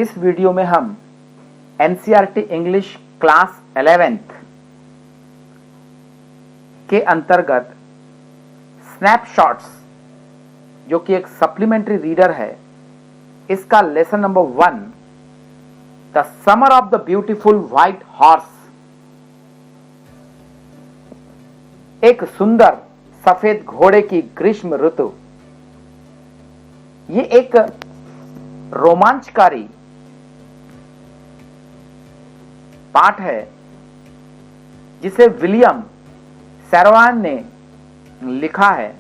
इस वीडियो में हम एनसीईआरटी इंग्लिश क्लास 11th के अंतर्गत स्नैपशॉट्स जो कि एक सप्लीमेंट्री रीडर है, इसका lesson number 1 the summer of the beautiful white horse, एक सुंदर सफेद घोड़े की ग्रीष्म ऋतु। ये एक रोमांचकारी पाठ है जिसे विलियम सैरोन ने लिखा है।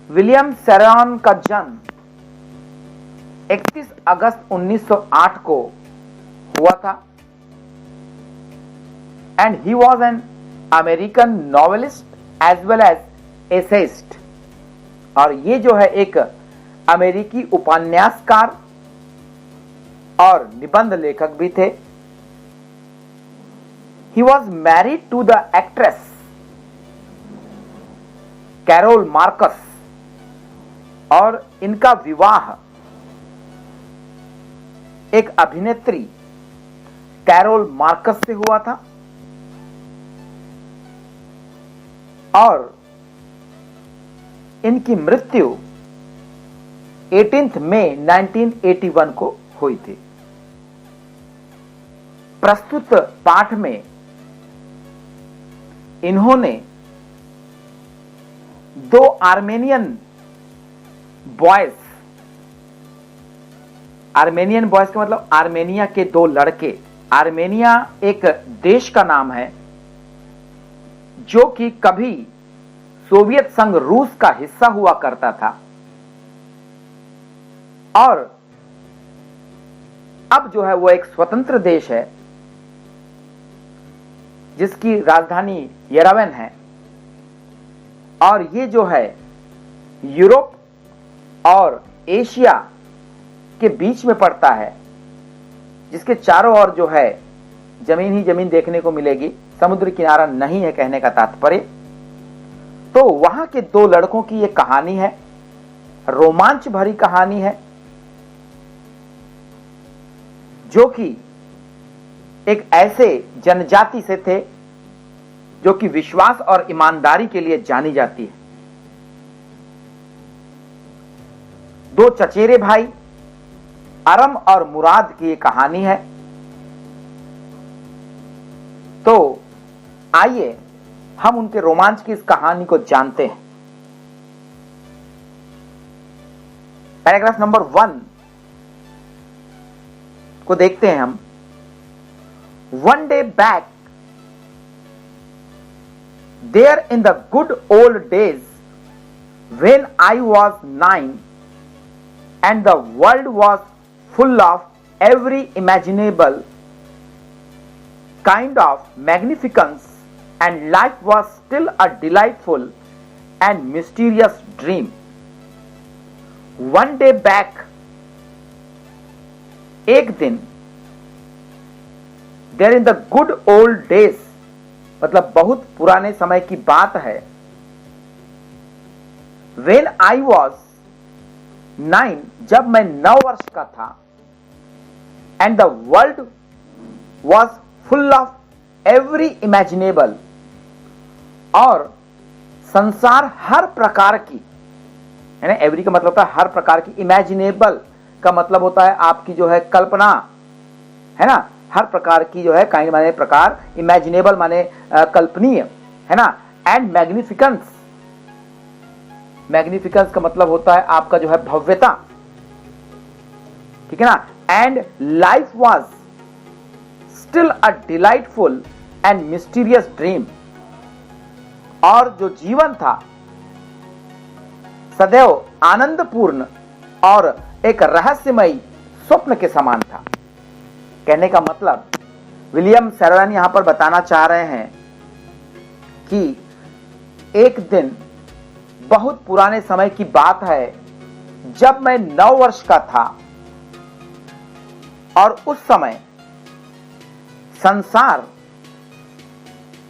विलियम सैरोन का जन्म 31 अगस्त 1908 को हुआ था and he was an American novelist as well as essayist. और ये जो है एक अमेरिकी उपन्यासकार और निबंध लेखक भी थे। He was married to the actress Carol Marcus और इनका विवाह एक अभिनेत्री कैरोल मार्कस से हुआ था और इनकी मृत्यु 18 मई 1981 को हुई थी। प्रस्तुत पाठ में इन्होंने दो आर्मेनियन बॉयज का मतलब आर्मेनिया के दो लड़के। आर्मेनिया एक देश का नाम है जो कि कभी सोवियत संघ रूस का हिस्सा हुआ करता था और अब जो है वो एक स्वतंत्र देश है जिसकी राजधानी येरेवन है। और ये जो है यूरोप और एशिया के बीच में पड़ता है, जिसके चारों ओर जो है जमीन ही जमीन देखने को मिलेगी, समुद्र किनारा नहीं है कहने का तात्पर्य। तो वहां के दो लड़कों की ये कहानी है, रोमांच भरी कहानी है जो कि एक ऐसे जनजाति से थे जो कि विश्वास और ईमानदारी के लिए जानी जाती है। दो चचेरे भाई अरम और मुराद की ये कहानी है। तो आइए हम उनके रोमांच की इस कहानी को जानते हैं। पैराग्राफ नंबर 1 को देखते हैं हम। One day back, there in the good old days when I was 9 and the world was full of every imaginable kind of magnificence and life was still a delightful and mysterious dream. One day back, एक दिन, there in the good old days मतलब बहुत पुराने समय की बात है। When I was 9 जब मैं 9 वर्ष का था and the world was full of every imaginable और संसार हर प्रकार की, है ना, एवरी का मतलब होता है हर प्रकार की, इमेजिनेबल का मतलब होता है आपकी जो है कल्पना, है ना, हर प्रकार की जो है काइंड माने प्रकार, इमेजिनेबल माने कल्पनीय, है ना, एंड मैग्निफिकेंस, मैग्निफिकेंस का मतलब होता है आपका जो है भव्यता, ठीक है ना, and life was still a delightful and mysterious dream और जो जीवन था सदैव आनंदपूर्ण और एक रहस्यमयी स्वप्न के समान था। कहने का मतलब विलियम सैरोन यहां पर बताना चाह रहे हैं कि एक दिन बहुत पुराने समय की बात है जब मैं 9 वर्ष का था और उस समय संसार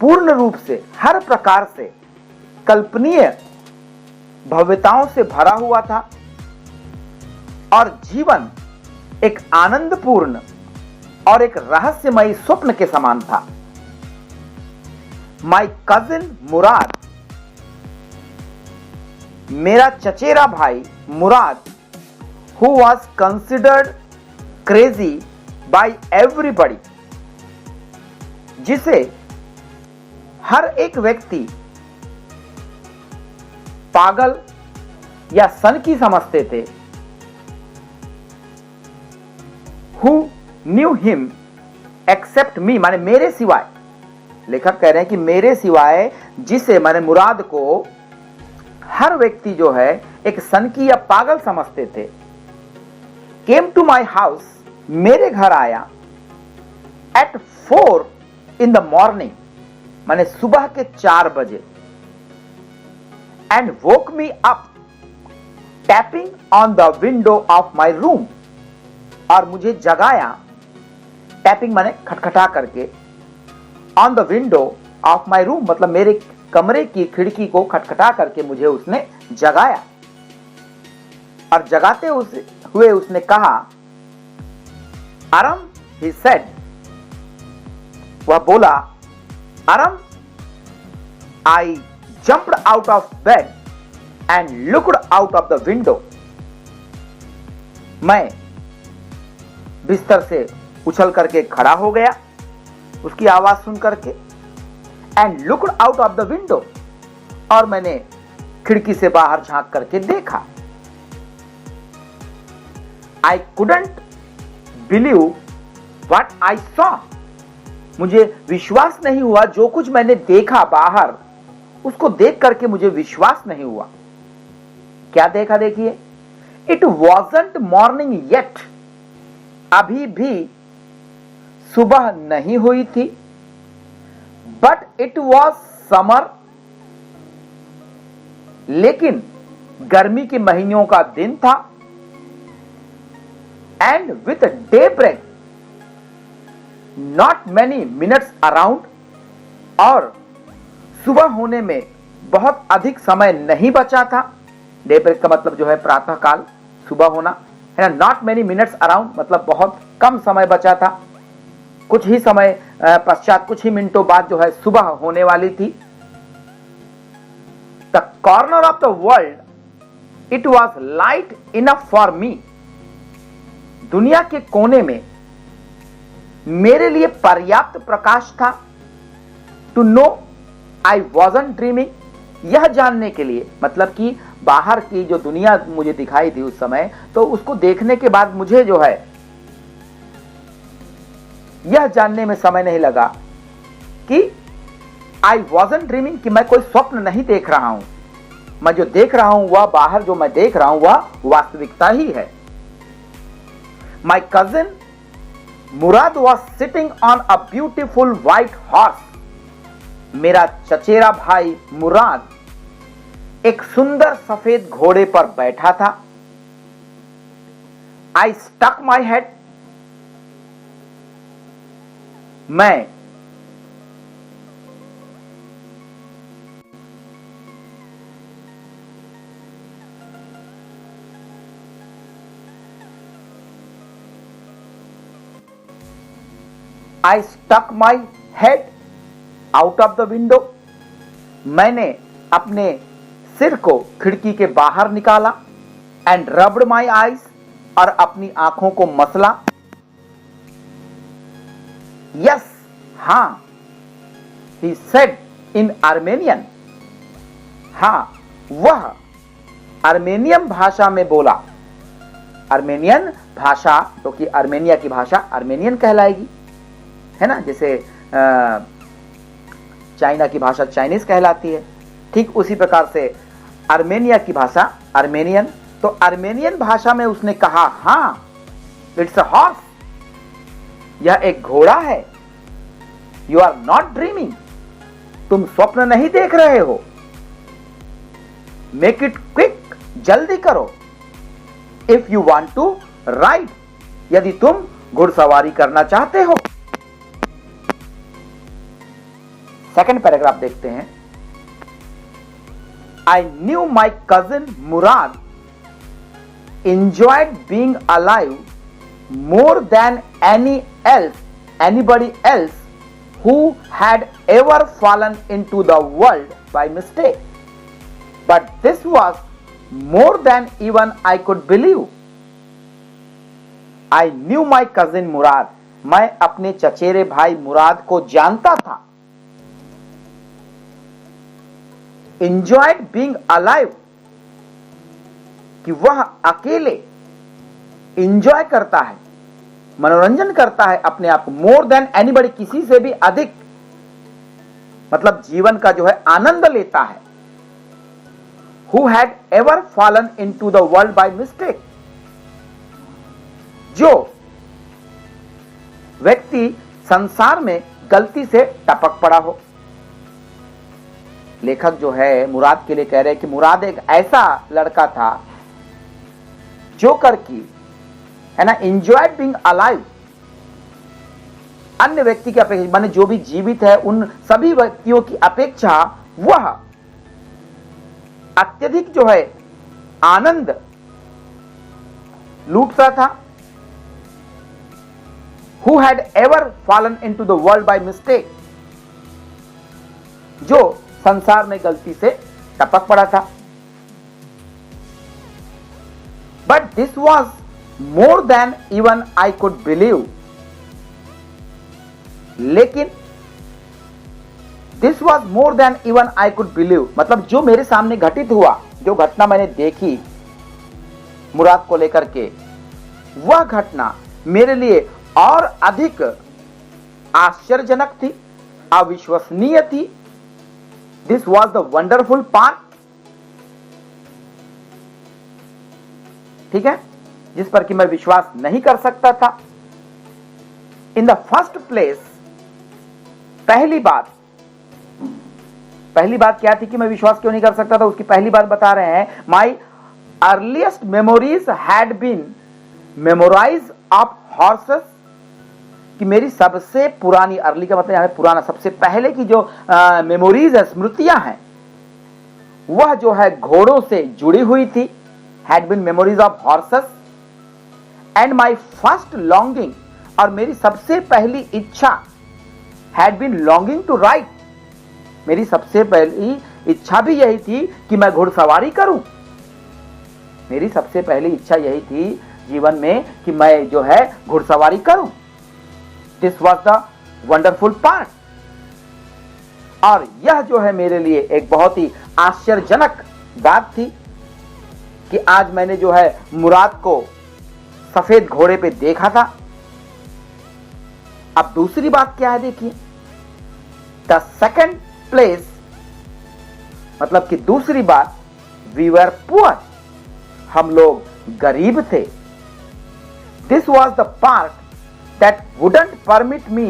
पूर्ण रूप से हर प्रकार से कल्पनीय भव्यताओं से भरा हुआ था और जीवन एक आनंदपूर्ण और एक रहस्यमयी स्वप्न के समान था। माई कजिन मुराद, मेरा चचेरा भाई मुराद, who was considered crazy by everybody, जिसे हर एक व्यक्ति पागल या सनकी समझते थे। Who knew him except me, माने मेरे सिवाय, लेखक कह रहे हैं कि मेरे सिवाय जिसे माने मुराद को हर व्यक्ति जो है एक सनकी या पागल समझते थे। Came to my house, मेरे घर आया at 4 in the morning, माने सुबह के 4 बजे, and woke me up tapping on the window of my room, और मुझे जगाया, टैपिंग माने खटखटा करके, on the window of my room मतलब मेरे कमरे की खिड़की को खटखटा करके मुझे उसने जगाया, और जगाते हुए उसने कहा, अरम, he said, वह बोला, अरम, I jumped out of bed and looked out of the window, मैं बिस्तर से उछल करके खड़ा हो गया उसकी आवाज सुन करके, and looked out of the window, और मैंने खिड़की से बाहर झांक करके देखा। I couldn't believe what I saw, मुझे विश्वास नहीं हुआ जो कुछ मैंने देखा बाहर, उसको देख करके मुझे विश्वास नहीं हुआ। क्या देखा? देखिए, इट वॉजंट मॉर्निंग येट, अभी भी सुबह नहीं हुई थी, बट इट वॉज समर, लेकिन गर्मी के महीनों का दिन था, and with daybreak not many minutes around, और सुबह होने में बहुत अधिक समय नहीं बचा था। डे ब्रेक का मतलब जो है प्रातः काल, सुबह होना है ना। नॉट मेनी मिनट्स अराउंड मतलब बहुत कम समय बचा था, कुछ ही समय पश्चात, कुछ ही मिनटों बाद जो है सुबह होने वाली थी। The corner of the world it was light enough for me, दुनिया के कोने में मेरे लिए पर्याप्त प्रकाश था। To know I wasn't dreaming, यह जानने के लिए, मतलब कि बाहर की जो दुनिया मुझे दिखाई थी उस समय, तो उसको देखने के बाद मुझे जो है यह जानने में समय नहीं लगा कि आई वॉजंट ड्रीमिंग, कि मैं कोई स्वप्न नहीं देख रहा हूं, मैं जो देख रहा हूं वह बाहर जो मैं देख रहा हूं वह वास्तविकता ही है। माई cousin Murad was sitting on a beautiful white horse, मेरा चचेरा भाई मुराद एक सुंदर सफेद घोड़े पर बैठा था। आई स्टक माई हेड, मैं I stuck my head out of the window, मैंने अपने सिर को खिड़की के बाहर निकाला, and rubbed my eyes, और अपनी आंखों को मसला। Yes, हाँ, he said in Armenian, हाँ, वह अर्मेनियन भाषा में बोला। अर्मेनियन भाषा, तो कि अर्मेनिया की भाषा अर्मेनियन कहलाएगी, है ना, जैसे चाइना की भाषा चाइनीज कहलाती है, ठीक उसी प्रकार से अर्मेनिया की भाषा अर्मेनियन। तो अर्मेनियन भाषा में उसने कहा, हाँ, इट्स अ हॉर्स, यह एक घोड़ा है। यू आर नॉट ड्रीमिंग, तुम स्वप्न नहीं देख रहे हो। मेक इट क्विक, जल्दी करो। If you want to ride, यदि तुम घुड़सवारी करना चाहते हो। सेकंड पैराग्राफ देखते हैं। I knew my cousin Murad enjoyed being alive more than anybody else who had ever fallen into the world by mistake. But this was more than even I could believe. I knew my cousin Murad. मैं अपने चचेरे भाई मुराद को जानता था. Enjoyed being alive, कि वह अकेले इंजॉय करता है, मनोरंजन करता है अपने आप को. मोर देन एनीबडी, किसी से भी अधिक, मतलब जीवन का जो है आनंद लेता है. Who had ever fallen into the world by mistake, जो व्यक्ति संसार में गलती से टपक पड़ा हो. लेखक जो है मुराद के लिए कह रहे हैं कि मुराद एक ऐसा लड़का था जो करके, है ना, एंजॉयड बीइंग अलाइव. अन्य व्यक्ति की अपेक्षा, माने जो भी जीवित है उन सभी व्यक्तियों की अपेक्षा वह अत्यधिक जो है आनंद लूटता था. Who had ever fallen into the world by mistake, जो संसार में गलती से टपक पड़ा था. But this was more than even I could believe. लेकिन this was more than even I could believe, मतलब जो मेरे सामने घटित हुआ, जो घटना मैंने देखी मुराद को लेकर के, वह घटना मेरे लिए और अधिक आश्चर्यजनक थी, अविश्वसनीय थी. This was the wonderful part. ठीक है, जिस पर कि मैं विश्वास नहीं कर सकता था. इन द फर्स्ट प्लेस, पहली बात क्या थी कि मैं विश्वास क्यों नहीं कर सकता था, उसकी पहली बात बता रहे हैं. My earliest memories had been memorize of horses, कि मेरी सबसे पुरानी, अर्ली का मतलब यहां पुराना, सबसे पहले की जो मेमोरीज है, स्मृतियां हैं, वह जो है घोड़ों से जुड़ी हुई थी. Had been memories of horses. And my first longing, और मेरी सबसे पहली इच्छा, had been longing to ride, मेरी सबसे पहली इच्छा भी यही थी कि मैं घुड़सवारी करूं. मेरी सबसे पहली इच्छा यही थी जीवन में कि मैं जो है घुड़सवारी करूं. This was the wonderful part. और यह जो है मेरे लिए एक बहुत ही आश्चर्यजनक बात थी कि आज मैंने जो है मुराद को सफेद घोड़े पे देखा था. अब दूसरी बात क्या है, देखिए. द सेकेंड प्लेस, मतलब कि दूसरी बात, वी वर पुअर, हम लोग गरीब थे. This was the part that wouldn't permit me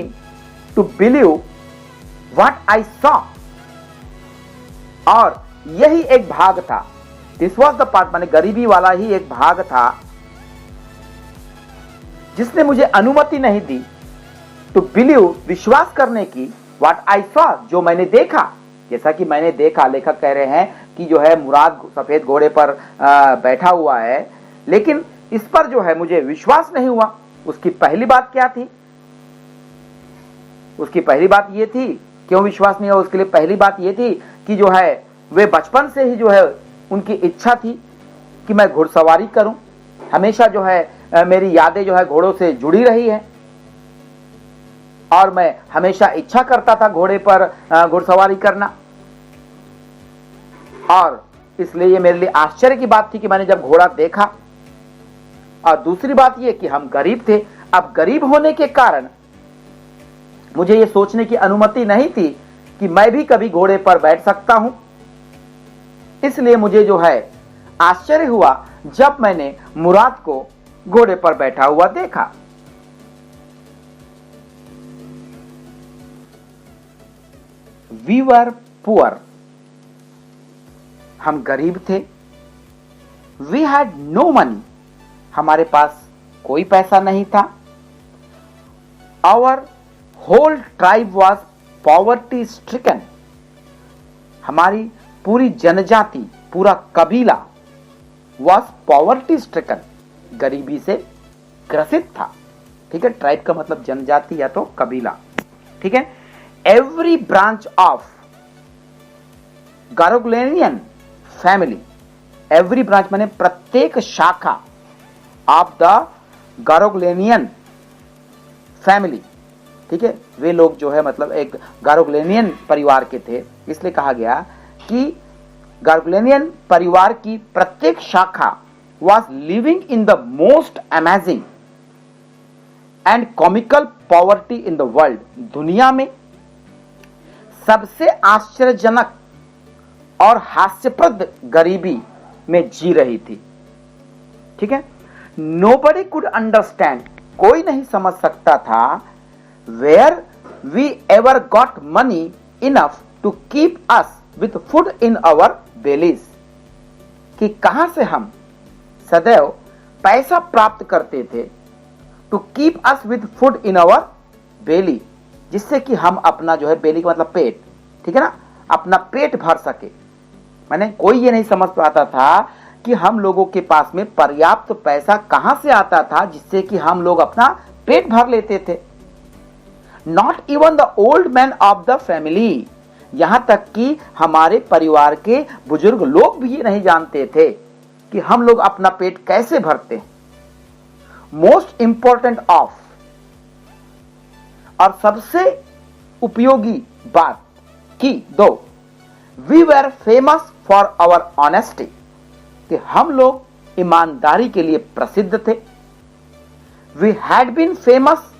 to believe what I saw. और यही एक भाग था. This was the part, माने गरीबी वाला ही एक भाग था जिसने मुझे अनुमति नहीं दी to believe, विश्वास करने की, what I saw, जो मैंने देखा. जैसा कि मैंने देखा, लेखक कह रहे हैं कि जो है मुराद सफेद घोड़े पर बैठा हुआ है, लेकिन इस पर जो है मुझे विश्वास नहीं हुआ. उसकी पहली बात क्या थी? उसकी पहली बात यह थी, क्यों विश्वास नहीं हुआ? उसके लिए पहली बात यह थी कि जो है वे बचपन से ही जो है उनकी इच्छा थी कि मैं घुड़सवारी करूं. हमेशा जो है मेरी यादें जो है घोड़ों से जुड़ी रही है और मैं हमेशा इच्छा करता था घोड़े पर घुड़सवारी करना. और इसलिए ये मेरे लिए आश्चर्य की बात थी कि मैंने जब घोड़ा देखा. और दूसरी बात यह कि हम गरीब थे. अब गरीब होने के कारण मुझे यह सोचने की अनुमति नहीं थी कि मैं भी कभी घोड़े पर बैठ सकता हूं. इसलिए मुझे जो है आश्चर्य हुआ जब मैंने मुराद को घोड़े पर बैठा हुआ देखा. वी वर पुअर, हम गरीब थे. वी हैड नो मनी, हमारे पास कोई पैसा नहीं था. Our whole tribe was poverty stricken, हमारी पूरी जनजाति, पूरा कबीला वॉज पॉवर्टी स्ट्रिकन, गरीबी से ग्रसित था। ठीक है, ट्राइब का मतलब जनजाति या तो कबीला। ठीक है, every branch of Garoghlanian family, every branch माने प्रत्येक शाखा ऑफ द गारोग्लेनियन फैमिली। ठीक है, वे लोग जो है मतलब एक गारोग्लेनियन परिवार के थे, इसलिए कहा गया कि गारोग्लेनियन परिवार की प्रत्येक शाखा was living in the most amazing and comical poverty in the world, दुनिया में सबसे आश्चर्यजनक और हास्यप्रद गरीबी में जी रही थी। ठीक है, nobody could understand, कोई नहीं समझ सकता था where we ever got money enough to keep us with food in our bellies, कि कहां से हम सदैव पैसा प्राप्त करते थे to keep us with food in our belly, जिससे कि हम अपना जो है बेली का मतलब पेट, ठीक है ना, अपना पेट भर सके। माने कोई ये नहीं समझ पाता था कि हम लोगों के पास में पर्याप्त पैसा कहां से आता था जिससे कि हम लोग अपना पेट भर लेते थे। Not even the old man of the family, यहां तक कि हमारे परिवार के बुजुर्ग लोग भी ये नहीं जानते थे कि हम लोग अपना पेट कैसे भरते हैं। मोस्ट इंपॉर्टेंट ऑफ, और सबसे उपयोगी बात कि दो, we were famous for our honesty, कि हम लोग ईमानदारी के लिए प्रसिद्ध थे। We had been famous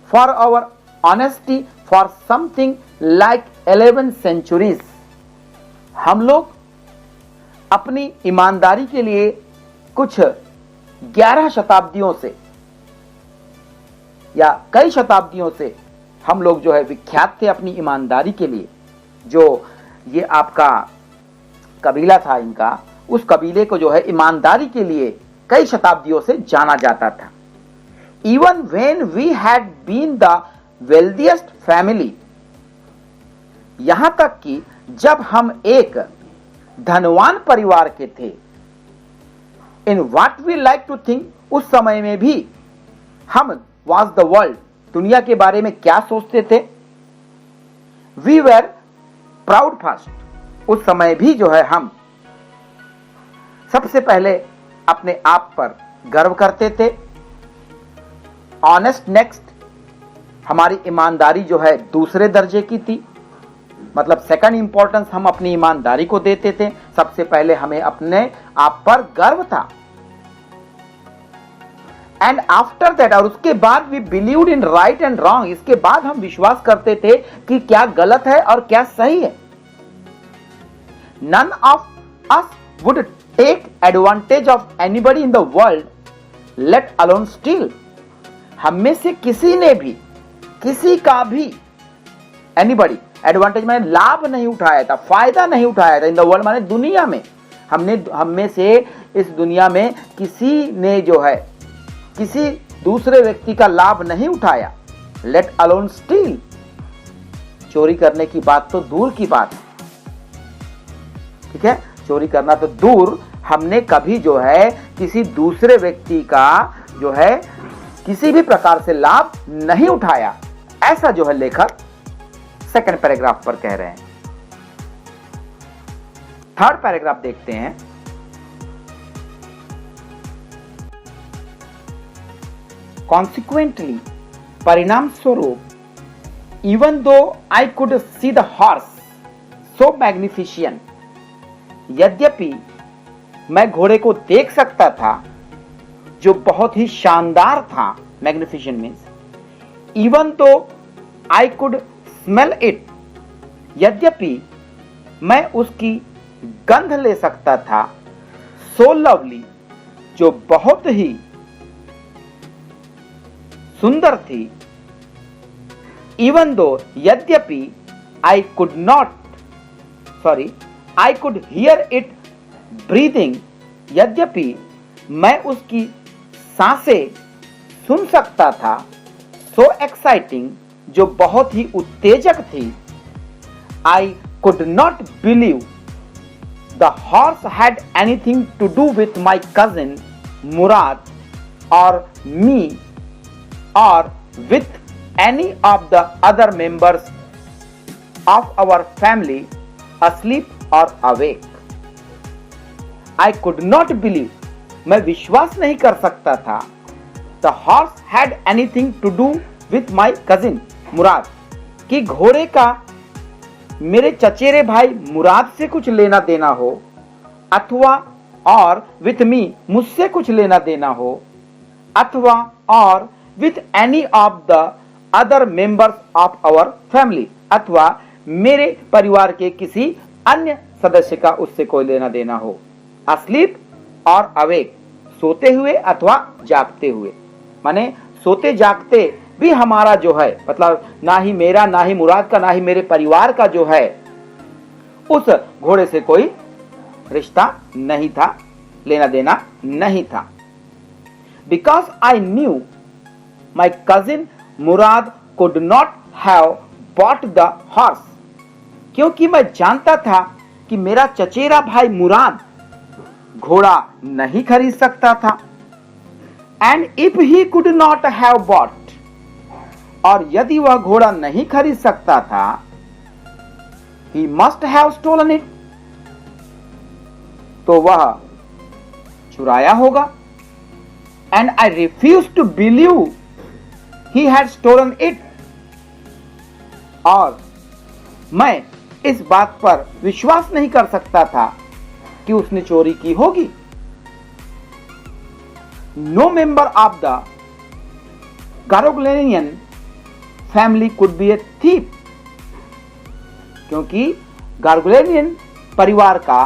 for our honesty for something like 11 centuries, हम लोग अपनी ईमानदारी के लिए कुछ 11 शताब्दियों से या कई शताब्दियों से हम लोग जो है विख्यात थे अपनी ईमानदारी के लिए। जो ये आपका कबीला था इनका, उस कबीले को जो है ईमानदारी के लिए कई शताब्दियों से जाना जाता था। Even when we had been the wealthiest family, यहां तक कि जब हम एक धनवान परिवार के थे, in what we like to think, उस समय में भी हम वॉज द वर्ल्ड, दुनिया के बारे में क्या सोचते थे। वी वेर प्राउड फर्स्ट, उस समय भी जो है हम सबसे पहले अपने आप पर गर्व करते थे। ऑनेस्ट नेक्स्ट, हमारी ईमानदारी जो है दूसरे दर्जे की थी, मतलब सेकंड इंपॉर्टेंस हम अपनी ईमानदारी को देते थे, सबसे पहले हमें अपने आप पर गर्व था। एंड आफ्टर दैट, और उसके बाद we believed in right and wrong, इसके बाद हम विश्वास करते थे कि क्या गलत है और क्या सही है। None of us would take advantage of anybody in the world, let alone steal, हम में से किसी ने भी किसी का भी, एनीबडी एडवांटेज माने लाभ नहीं उठाया था, फायदा नहीं उठाया था, इन द वर्ल्ड माने दुनिया में, हम में से इस दुनिया में किसी ने जो है किसी दूसरे व्यक्ति का लाभ नहीं उठाया। लेट अलोन स्टील, चोरी करने की बात तो दूर की बात है। ठीक है, चोरी करना तो दूर, हमने कभी जो है किसी दूसरे व्यक्ति का जो है किसी भी प्रकार से लाभ नहीं उठाया, ऐसा जो है लेखक सेकंड पैराग्राफ पर कह रहे हैं। थर्ड पैराग्राफ देखते हैं। कॉन्सिक्वेंटली, परिणाम स्वरूप, even though I could see the horse so magnificent, यद्यपि मैं घोड़े को देख सकता था जो बहुत ही शानदार था, magnificent means, even though I could smell it, यद्यपि मैं उसकी गंध ले सकता था, सो लवली, जो बहुत ही सुंदर थी, इवन दो, यद्यपि I could hear it breathing, यद्यपि मैं उसकी सांसें सुन सकता था, सो एक्साइटिंग, जो बहुत ही उत्तेजक थी, I could not believe the horse had anything to do with my cousin Mourad or me or with any of the other members of our family asleep or awake. I could not believe, मैं विश्वास नहीं कर सकता था, the horse had anything to do with my cousin मुराद, कि घोड़े का मेरे चचेरे भाई मुराद से कुछ लेना देना हो, अथवा और with me मुझसे कुछ लेना देना हो, अथवा और with any of the other members of our family, अथवा मेरे परिवार के किसी अन्य सदस्य का उससे कोई लेना देना हो. asleep और awake, सोते हुए अथवा जागते हुए, माने सोते जागते भी हमारा जो है, मतलब ना ही मेरा, ना ही मुराद का, ना ही मेरे परिवार का जो है उस घोड़े से कोई रिश्ता नहीं था, लेना देना नहीं था. Because I knew my cousin Murad could not have bought the horse, क्योंकि मैं जानता था कि मेरा चचेरा भाई मुराद घोड़ा नहीं खरीद सकता था. And if he could not have bought, और यदि वह घोड़ा नहीं खरीद सकता था, he must have stolen it, तो वह चुराया होगा. And I refused to believe he had stolen it, और मैं इस बात पर विश्वास नहीं कर सकता था कि उसने चोरी की होगी. No member of the Garoglenian family could be a thief, क्योंकि गार्गुलेनियन परिवार का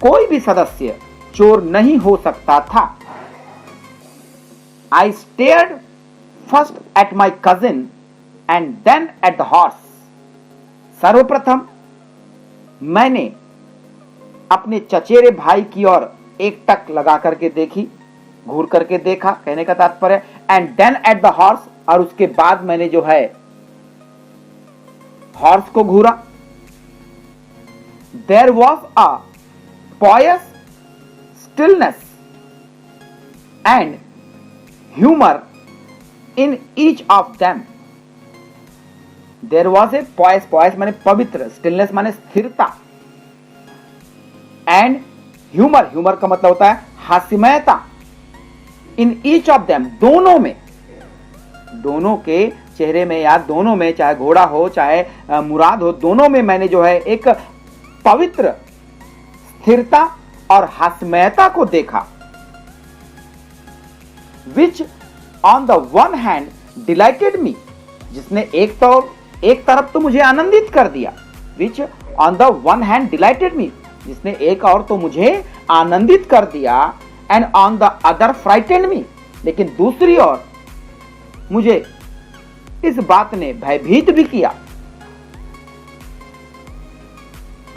कोई भी सदस्य चोर नहीं हो सकता था. I stared first at my cousin and then at the horse. सर्वप्रथम मैंने अपने चचेरे भाई की ओर एक टक लगा करके देखी, घूर करके देखा, कहने का तात्पर्य, and then at the horse, और उसके बाद मैंने जो है हॉर्स को घूरा. There was a poise stillness and humour in each of them. There was a poise, poise माने पवित्र, स्टिलनेस माने स्थिरता, एंड ह्यूमर, ह्यूमर का मतलब होता है हास्यमयता. इन ईच ऑफ देम, दोनों में, दोनों के चेहरे में या दोनों में, चाहे घोड़ा हो चाहे मुराद हो, दोनों में मैंने जो है एक पवित्र स्थिरता और हास्यमयता को देखा. Which on the one hand delighted me, जिसने एक तरफ तो मुझे आनंदित कर दिया. Which on the one hand delighted me, जिसने एक और तो मुझे आनंदित कर दिया. And on the other frightened me, लेकिन दूसरी ओर मुझे इस बात ने भयभीत भी किया.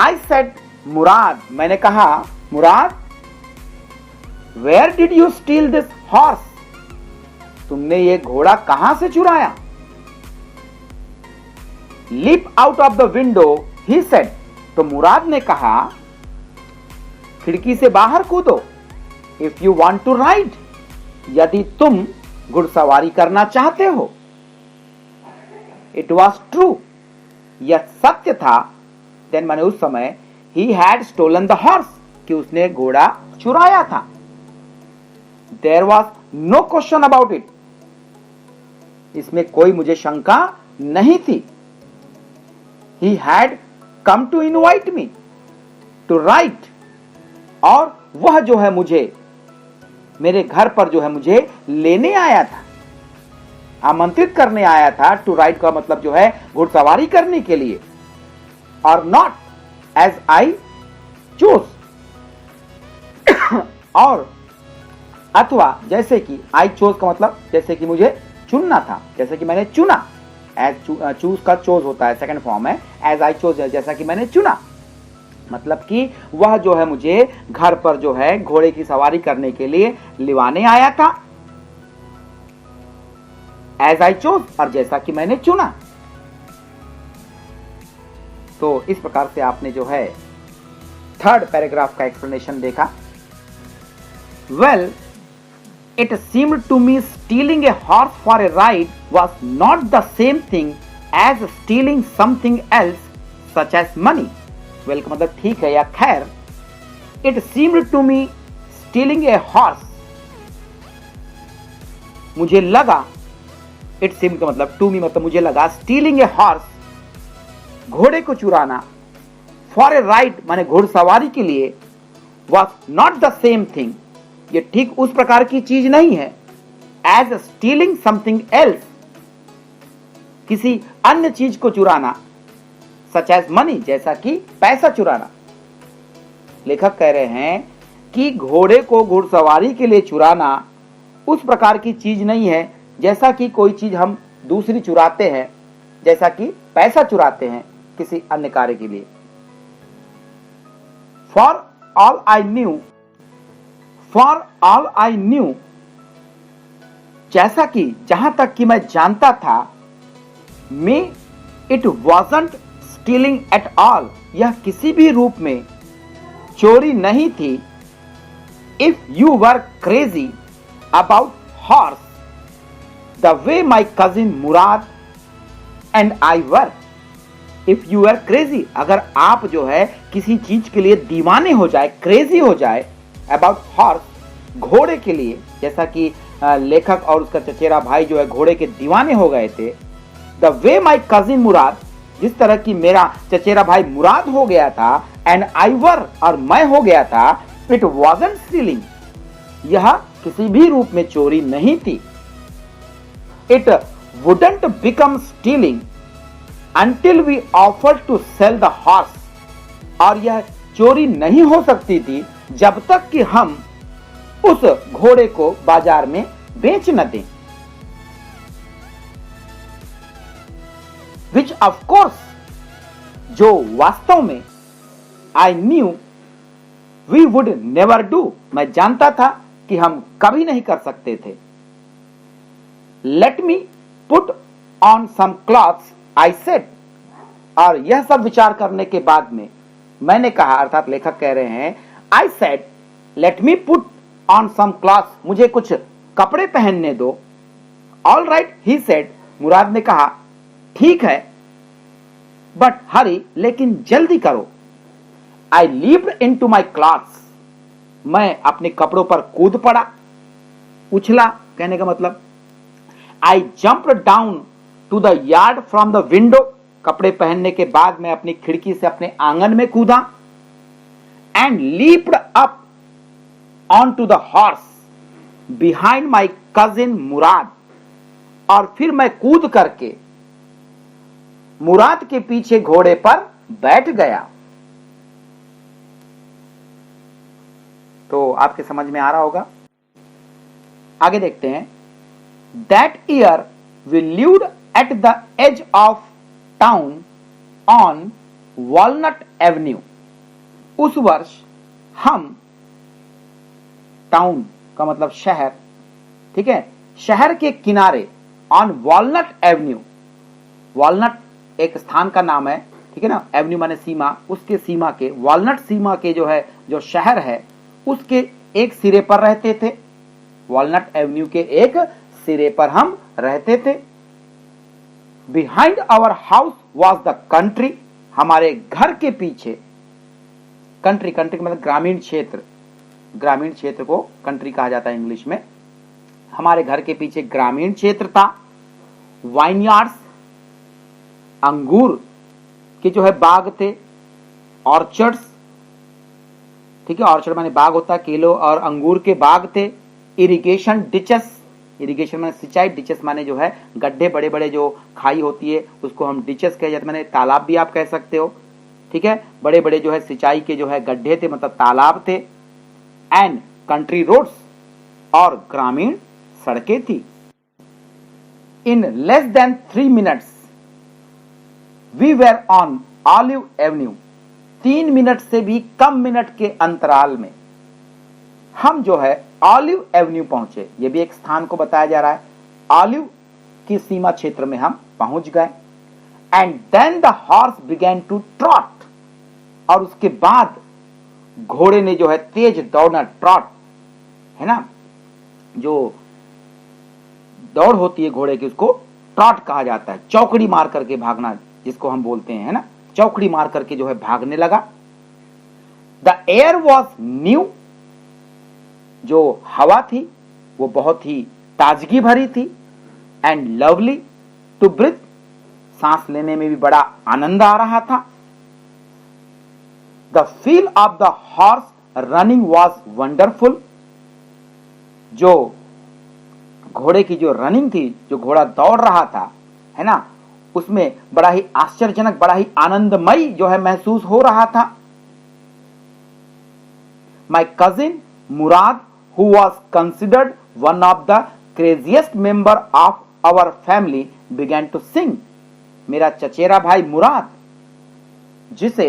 आई सेड मुराद, मैंने कहा Murad, where did you steal this horse, तुमने ये घोड़ा कहां से चुराया. Leap out of the window he said, तो मुराद ने कहा खिड़की से बाहर कूदो. If you want to ride, यदि तुम घुड़सवारी करना चाहते हो. इट वॉज ट्रू, यह सत्य था. देन माने उस समय he had stolen the horse, कि उसने घोड़ा चुराया था. There was no question about it, इसमें कोई मुझे शंका नहीं थी. He had come to invite me to ride, और वह जो है मुझे मेरे घर पर जो है मुझे लेने आया था, आमंत्रित करने आया था. टू राइड का मतलब जो है घुड़सवारी करने के लिए. और नॉट एज आई चूज, और अथवा जैसे कि, आई चोज का मतलब जैसे कि मुझे चुनना था, जैसे कि मैंने चुना. एज चूज का चोज होता है, सेकंड फॉर्म है. एज आई चोज, जैसा कि मैंने चुना, मतलब कि वह जो है मुझे घर पर जो है घोड़े की सवारी करने के लिए लिवाने आया था. एज आई चोज, और जैसा कि मैंने चुना. तो इस प्रकार से आपने जो है थर्ड पैराग्राफ का एक्सप्लेनेशन देखा. Well, It seemed to me stealing a horse for a ride was not the same thing as stealing something else such as money. Well का मतलब ठीक है या खैर. It seemed to me stealing a horse. मुझे लगा, it seemed का मतलब to me मतलब मुझे लगा, stealing a horse घोड़े को चुराना, for a ride माने घुड़सवारी के लिए, was not the same thing, ये ठीक उस प्रकार की चीज नहीं है, as stealing something else, किसी अन्य चीज को चुराना, such as money जैसा कि पैसा चुराना. लेखक कह रहे हैं कि घोड़े को घुड़सवारी के लिए चुराना उस प्रकार की चीज नहीं है जैसा कि कोई चीज हम दूसरी चुराते हैं, जैसा कि पैसा चुराते हैं किसी अन्य कार्य के लिए. For all I knew, जैसा कि जहां तक कि मैं जानता था, me it wasn't stealing at all, यह किसी भी रूप में चोरी नहीं थी. If you were crazy about horse the way my cousin Murad and I were, if you were crazy, अगर आप जो है किसी चीज के लिए दीवाने हो जाए, क्रेजी हो जाए, about horse घोड़े के लिए, जैसा कि लेखक और उसका चचेरा भाई जो है घोड़े के दीवाने हो गए थे. The way my cousin Murad, जिस तरह की मेरा चचेरा भाई मुराद हो गया था, and I were और मैं हो गया था, it wasn't stealing, यह किसी भी रूप में चोरी नहीं थी. It wouldn't become stealing until we offered to sell the horse, और यह चोरी नहीं हो सकती थी जब तक कि हम उस घोड़े को बाजार में बेच न दें. Which of course, जो वास्तव में I knew we would never do, मैं जानता था कि हम कभी नहीं कर सकते थे. Let me put on some clothes, I said, और यह सब विचार करने के बाद में मैंने कहा, अर्थात लेखक कह रहे हैं, I said, let me put on some clothes, मुझे कुछ कपड़े पहनने दो. All right, he said, मुराद ने कहा, ठीक है, but hurry, लेकिन जल्दी करो. I leaped into my clothes, मैं अपने कपड़ों पर कूद पड़ा, उछला कहने का मतलब. I jumped down to the yard from the window, कपड़े पहनने के बाद मैं अपनी खिड़की से अपने आंगन में कूदा. And leaped up onto the horse behind my cousin Murad, और फिर मैं कूद करके मुराद के पीछे घोड़े पर बैठ गया. तो आपके समझ में आ रहा होगा. आगे देखते हैं. That year we lived at the edge of town on Walnut Avenue. उस वर्ष हम, टाउन का मतलब शहर, ठीक है, शहर के किनारे, ऑन वॉलनट एवेन्यू, वॉलनट एक स्थान का नाम है, ठीक है ना, एवेन्यू माने सीमा, उसके सीमा के, वॉलनट सीमा के जो है, जो शहर है, उसके एक सिरे पर रहते थे. वॉलनट एवेन्यू के एक सिरे पर हम रहते थे. Behind our house was the country, हमारे घर के पीछे, कंट्री, कंट्री मतलब ग्रामीण क्षेत्र, ग्रामीण क्षेत्र को कंट्री कहा जाता है इंग्लिश में. हमारे घर के पीछे ग्रामीण क्षेत्र था. वाइनयार्ड्स, अंगूर के जो है बाग थे. ऑर्चर्ड्स, ठीक है, ऑर्चर्ड माने बाग होता है, केलो और अंगूर के बाग थे. इरिगेशन डिचेस, इरिगेशन माने सिंचाई, डिचेस माने जो है गड्ढे, बड़े बड़े जो खाई होती है उसको हम डिचेस कह जाते, माने तालाब भी आप कह सकते हो, ठीक है, बड़े बड़े जो है सिंचाई के जो है गड्ढे थे, मतलब तालाब थे. एंड कंट्री रोड्स, और ग्रामीण सड़कें थी. In less than 3 minutes we were on Olive Avenue, 3 मिनट से भी कम मिनट के अंतराल में हम जो है ऑलिव एवेन्यू पहुंचे. यह भी एक स्थान को बताया जा रहा है. ऑलिव की सीमा क्षेत्र में हम पहुंच गए. And then the horse began to trot, और उसके बाद घोड़े ने जो है तेज दौड़ना, ट्रॉट है ना, जो दौड़ होती है घोड़े की उसको ट्रॉट कहा जाता है, चौकड़ी मार करके भागना जिसको हम बोलते हैं, है ना, चौकड़ी मार करके जो है भागने लगा। द एयर वॉज न्यू, जो हवा थी वो बहुत ही ताजगी भरी थी, एंड लवली टू ब्रीथ, सांस लेने में भी बड़ा आनंद आ रहा था। The feel of the horse running was wonderful, जो घोड़े की जो रनिंग थी, जो घोड़ा दौड़ रहा था, है ना, उसमें बड़ा ही आश्चर्यजनक, बड़ा ही आनंदमयी जो है महसूस हो रहा था। माई cousin Murad, who was considered one of the craziest member of our family, began to sing. मेरा चचेरा भाई मुराद, जिसे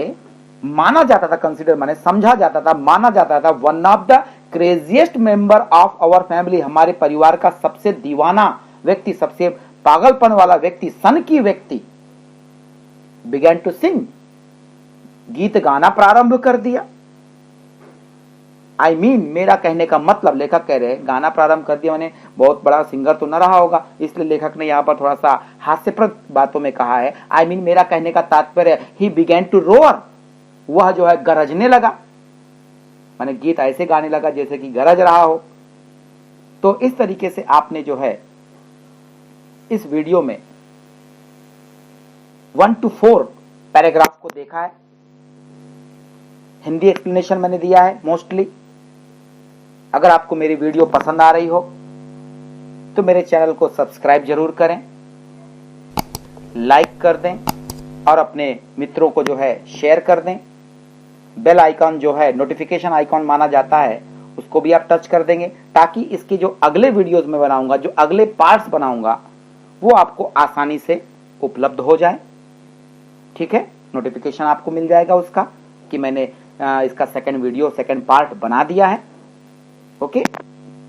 माना जाता था, कंसिडर माने समझा जाता था, माना जाता था, one of the craziest member of our family, हमारे परिवार का सबसे दीवाना व्यक्ति, सबसे पागलपन वाला व्यक्ति, सन की व्यक्ति, बिगैन टू सिंग, गीत गाना प्रारंभ कर दिया। I mean, मेरा कहने का मतलब, लेखक कह रहे हैं गाना प्रारंभ कर दिया, मैंने बहुत बड़ा सिंगर तो न रहा होगा, इसलिए लेखक ने यहाँ पर थोड़ा सा हास्यप्रद बातों में कहा है। I mean, मेरा कहने का तात्पर्य, he began to roar, वह जो है गरजने लगा, माने गीत ऐसे गाने लगा जैसे कि गरज रहा हो। तो इस तरीके से आपने जो है इस वीडियो में 1 to 4 पैराग्राफ को देखा है। हिंदी एक्सप्लेनेशन मैंने दिया है मोस्टली। अगर आपको मेरी वीडियो पसंद आ रही हो तो मेरे चैनल को सब्सक्राइब जरूर करें, लाइक कर दें और अपने मित्रों को जो है शेयर कर दें। बेल आइकॉन जो है नोटिफिकेशन आइकॉन माना जाता है, उसको भी आप टच कर देंगे, ताकि इसके जो अगले वीडियोस में बनाऊंगा, जो अगले पार्ट्स बनाऊंगा, वो आपको आसानी से उपलब्ध हो जाए। ठीक है, नोटिफिकेशन आपको मिल जाएगा उसका कि मैंने इसका सेकंड वीडियो, सेकंड पार्ट बना दिया है। ओके।